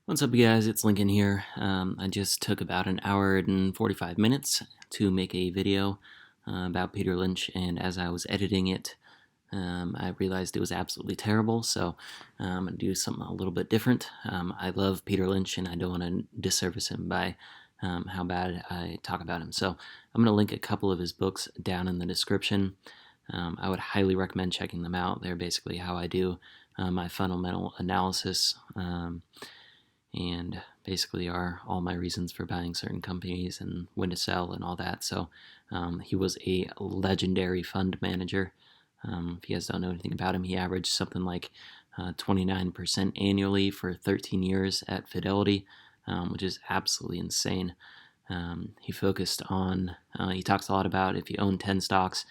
What's up, you guys? It's Lincoln here. I just took about an hour and 45 minutes to make a video about Peter Lynch, and as I was editing it, I realized it was absolutely terrible, so I'm going to do something a little bit different. I love Peter Lynch, and I don't want to disservice him by how bad I talk about him. So I'm going to link a couple of his books down in the description. I would highly recommend checking them out. They're basically how I do my fundamental analysis. And basically are all my reasons for buying certain companies and when to sell and all that. So he was a legendary fund manager. If you guys don't know anything about him, he averaged something like 29% annually for 13 years at Fidelity, which is absolutely insane. He focused on, he talks a lot about if you own 10 stocks,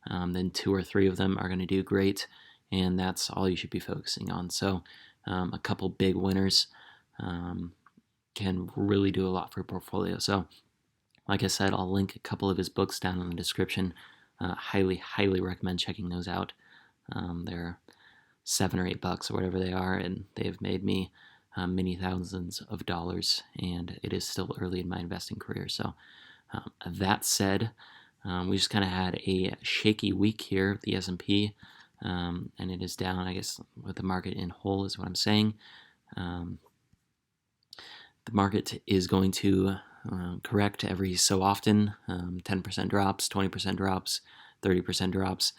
then 2 or 3 of them are going to do great, and that's all you should be focusing on. So a couple big winners can really do a lot for your portfolio. So, like I said, I'll link a couple of his books down in the description. Highly recommend checking those out. They're $7 or $8 or whatever they are, and they've made me many thousands of dollars, and it is still early in my investing career. So, that said, we just kind of had a shaky week here, the S&P, and it is down, I guess, with the market in whole is what I'm saying. The market is going to correct every so often. 10% drops, 20% drops, 30% drops.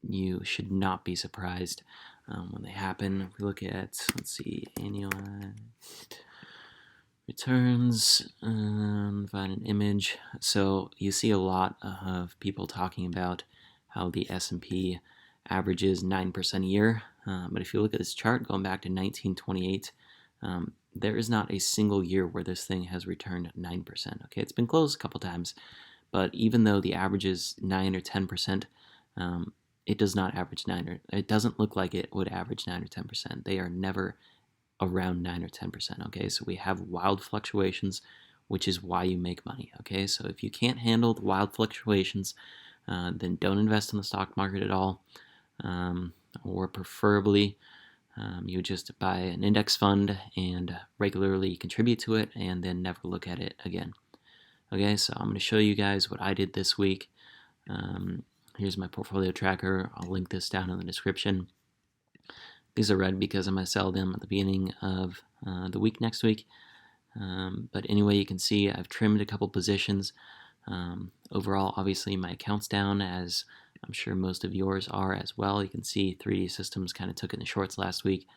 You should not be surprised when they happen. If we look at, let's see, annualized returns, find an image. So you see a lot of people talking about how the S&P averages 9% a year. But if you look at this chart going back to 1928, there is not a single year where this thing has returned 9%. Okay, it's been close a couple times, but even though the average is 9 or 10%, it does not average 9 or it doesn't look like it would average 9 or 10%. They are never around 9 or 10%. Okay, so we have wild fluctuations, which is why you make money. Okay, so if you can't handle the wild fluctuations, then don't invest in the stock market at all, or preferably you just buy an index fund and regularly contribute to it and then never look at it again. Okay, so I'm going to show you guys what I did this week. Here's my portfolio tracker. I'll link this down in the description. These are red because I'm going to sell them at the beginning of the week next week. But anyway, you can see I've trimmed a couple positions. Overall, obviously, my account's down, as I'm sure most of yours are as well. You can see 3D Systems kind of took it in the shorts last week.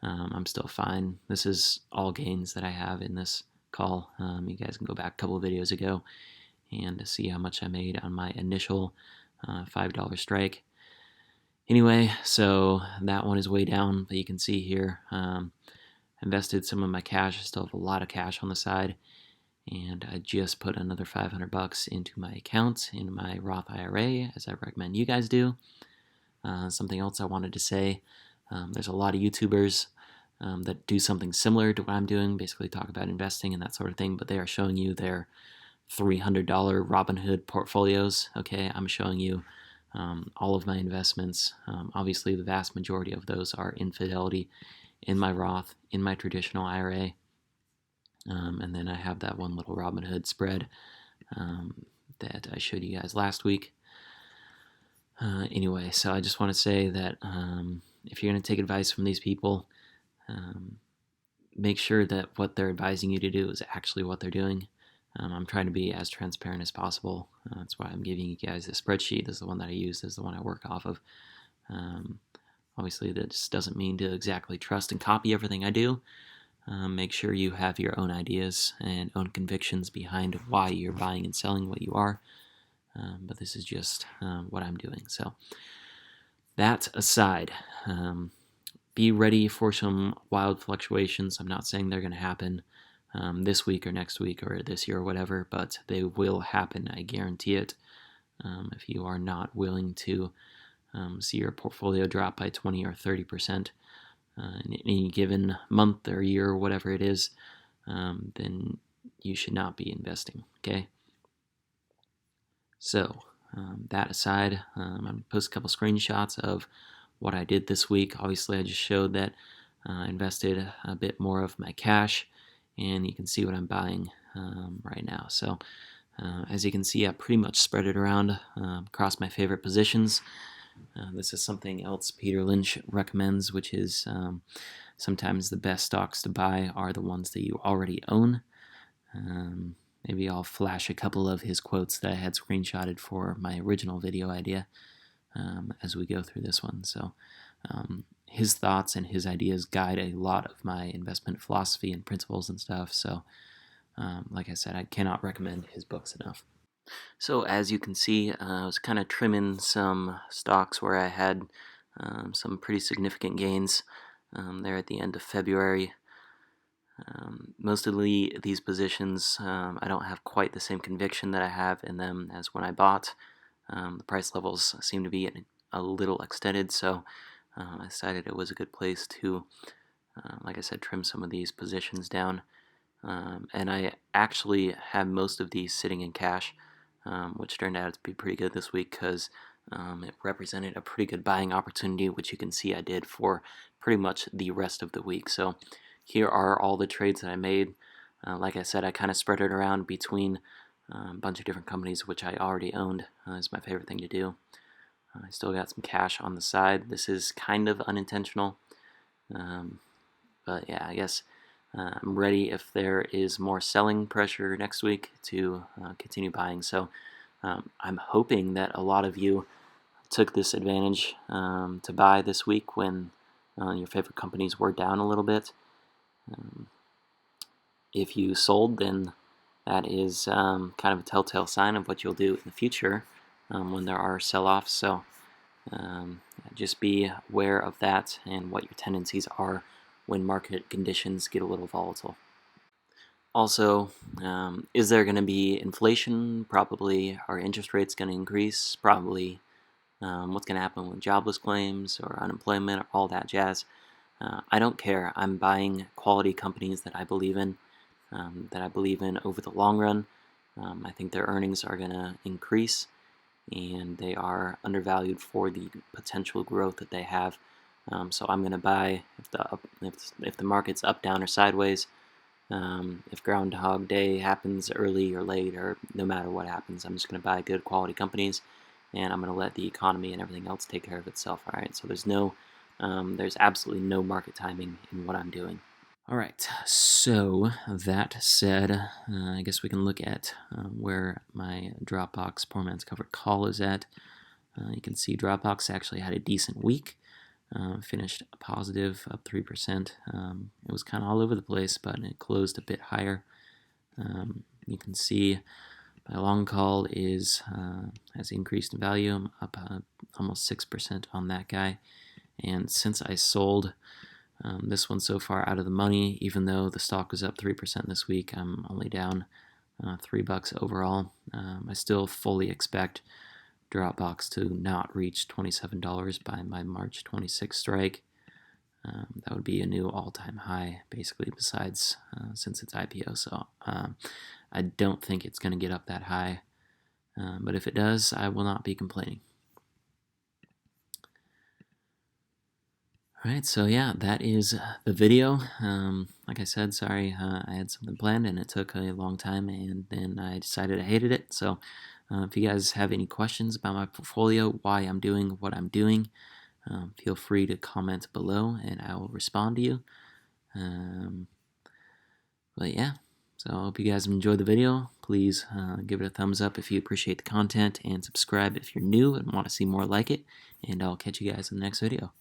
I'm still fine. This is all gains that I have in this call. You guys can go back a couple of videos ago and see how much I made on my initial $5 strike. Anyway, so that one is way down, but you can see here, invested some of my cash. I still have a lot of cash on the side, and I just put another $500 into my account in my Roth IRA, as I recommend you guys do. Something else I wanted to say, there's a lot of YouTubers that do something similar to what I'm doing, basically talk about investing and that sort of thing, but they are showing you their $300 Robinhood portfolios. Okay, I'm showing you all of my investments. Obviously, the vast majority of those are in Fidelity, in my Roth, in my traditional IRA. And then I have that one little Robinhood spread that I showed you guys last week. Anyway, so I just want to say that if you're going to take advice from these people, make sure that what they're advising you to do is actually what they're doing. I'm trying to be as transparent as possible. That's why I'm giving you guys this spreadsheet. This is the one that I use. This is the one I work off of. Obviously, that just doesn't mean to exactly trust and copy everything I do. Make sure you have your own ideas and own convictions behind why you're buying and selling what you are. But this is just what I'm doing. So that aside, be ready for some wild fluctuations. I'm not saying they're going to happen this week or next week or this year or whatever, but they will happen. I guarantee it. If you are not willing to see your portfolio drop by 20 or 30%, in any given month or year or whatever it is, then you should not be investing, okay? So, that aside, I'm going to post a couple screenshots of what I did this week. Obviously, I just showed that invested a bit more of my cash, and you can see what I'm buying right now. So as you can see, I pretty much spread it around across my favorite positions. This is something else Peter Lynch recommends, which is sometimes the best stocks to buy are the ones that you already own. Maybe I'll flash a couple of his quotes that I had screenshotted for my original video idea as we go through this one. So his thoughts and his ideas guide a lot of my investment philosophy and principles and stuff. So like I said, I cannot recommend his books enough. So as you can see, I was kind of trimming some stocks where I had some pretty significant gains there at the end of February. Most of these positions, I don't have quite the same conviction that I have in them as when I bought. The price levels seem to be a little extended, so I decided it was a good place to, like I said, trim some of these positions down. And I actually had most of these sitting in cash, which turned out to be pretty good this week because it represented a pretty good buying opportunity, which you can see I did for pretty much the rest of the week. So here are all the trades that I made. Like I said, I kind of spread it around between a bunch of different companies, which I already owned. It's my favorite thing to do. I still got some cash on the side. This is kind of unintentional, but yeah, I guess I'm ready if there is more selling pressure next week to continue buying. So I'm hoping that a lot of you took this advantage to buy this week when your favorite companies were down a little bit. If you sold, then that is kind of a telltale sign of what you'll do in the future when there are sell-offs. So just be aware of that and what your tendencies are when market conditions get a little volatile. Also, is there going to be inflation? Probably. Are interest rates going to increase? Probably. What's going to happen with jobless claims or unemployment or all that jazz? I don't care. I'm buying quality companies that I believe in, over the long run. I think their earnings are going to increase, and they are undervalued for the potential growth that they have. So I'm going to buy if the market's up, down, or sideways. If Groundhog Day happens early or late, or no matter what happens, I'm just going to buy good quality companies, and I'm going to let the economy and everything else take care of itself. All right. So there's absolutely no market timing in what I'm doing. All right, so that said, I guess we can look at where my Dropbox Poor Man's Covered Call is at. You can see Dropbox actually had a decent week, finished positive, up 3%. It was kind of all over the place, but it closed a bit higher. You can see my long call has increased in value. I'm up almost 6% on that guy. And since I sold this one so far out of the money, even though the stock was up 3% this week, I'm only down $3 overall. I still fully expect Dropbox to not reach $27 by my March 26th strike. That would be a new all-time high, basically, besides since its IPO. So I don't think it's going to get up that high. But if it does, I will not be complaining. Alright, so yeah, that is the video. Like I said, sorry, I had something planned and it took a long time, and then I decided I hated it. So if you guys have any questions about my portfolio, why I'm doing what I'm doing, feel free to comment below and I will respond to you. But yeah, so I hope you guys enjoyed the video. Please give it a thumbs up if you appreciate the content, and subscribe if you're new and want to see more like it. And I'll catch you guys in the next video.